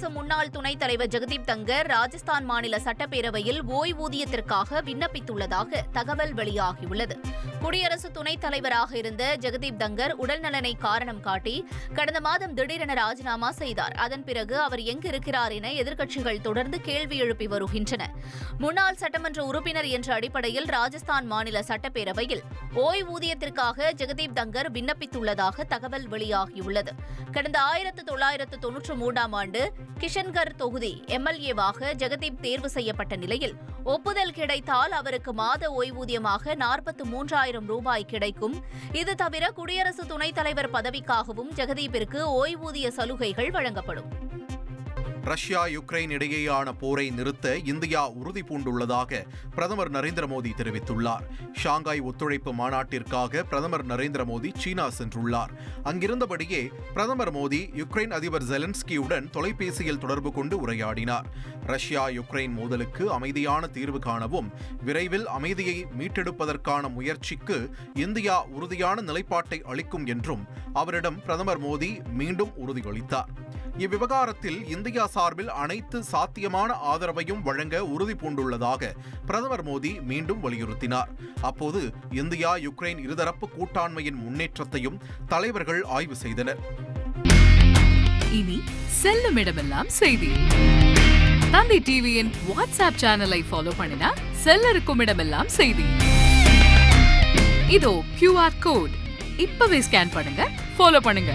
குடியரசு முன்னாள் துணைத் தலைவர் ஜெகதீப் தங்கர் ராஜஸ்தான் மாநில சட்டப்பேரவையில் ஓய்வூதியத்திற்காக விண்ணப்பித்துள்ளதாக தகவல் வெளியாகியுள்ளது. குடியரசு துணைத் தலைவராக இருந்த ஜெகதீப் தங்கர் உடல்நலனை காரணம் காட்டி கடந்த மாதம் திடீரென ராஜினாமா செய்தார். அதன் பிறகு அவர் எங்கு இருக்கிறார் என எதிர்க்கட்சிகள் தொடர்ந்து கேள்வி எழுப்பி வருகின்றன. முன்னாள் சட்டமன்ற உறுப்பினர் என்ற அடிப்படையில் ராஜஸ்தான் மாநில சட்டப்பேரவையில் ஓய்வூதியத்திற்காக ஜெகதீப் தங்கர் விண்ணப்பித்துள்ளதாக தகவல் வெளியாகியுள்ளது. கடந்த 1993ஆம் ஆண்டு கிஷன்கர் தொகுதி எம்எல்ஏவாக ஜெகதீப் தேர்வு செய்யப்பட்ட நிலையில் ஒப்புதல் கிடைத்தால் அவருக்கு மாத ஓய்வூதியமாக 43,000 ரூபாய் கிடைக்கும். இது தவிர குடியரசு துணைத் தலைவர் பதவிக்காகவும் ஜெகதீப்பிற்கு ஓய்வூதிய சலுகைகள் வழங்கப்படும். ரஷ்யா யுக்ரைன் இடையேயான போரை நிறுத்த இந்தியா உறுதி பூண்டுள்ளதாக பிரதமர் நரேந்திர மோடி தெரிவித்துள்ளார். ஷாங்காய் ஒத்துழைப்பு மாநாட்டிற்காக பிரதமர் நரேந்திர மோடி சீனா சென்றுள்ளார். அங்கிருந்தபடியே பிரதமர் மோடி யுக்ரைன் அதிபர் ஜெலன்ஸ்கியுடன் தொலைபேசியில் தொடர்பு கொண்டு உரையாடினார். ரஷ்யா யுக்ரைன் மோதலுக்கு அமைதியான தீர்வு காணவும் விரைவில் அமைதியை மீட்டெடுப்பதற்கான முயற்சிக்கு இந்தியா உறுதியான நிலைப்பாட்டை அளிக்கும் என்றும் அவரிடம் பிரதமர் மோடி மீண்டும் உறுதியளித்தார். இவ்விவகாரத்தில் இந்தியா சார்பில் அனைத்து சாத்தியமான ஆதரவையும் வழங்க உறுதி பூண்டுள்ளதாக பிரதமர் மோடி மீண்டும் வலியுறுத்தினார். அப்போது இந்தியா யுக்ரைன் இருதரப்பு கூட்டாண்மையின் முன்னேற்றத்தையும் தலைவர்கள் ஆய்வு செய்தனர். இனி செல்லும் இடமெல்லாம் செய்தி. தந்தி டிவியின் வாட்ஸ்அப் சேனலை ஃபாலோ பண்ணினா செல்ல இருக்கும் இடமெல்லாம் செய்தி. இதோ QR கோட் இப்பவே ஸ்கேன் பண்ணுங்க, ஃபாலோ பண்ணுங்க.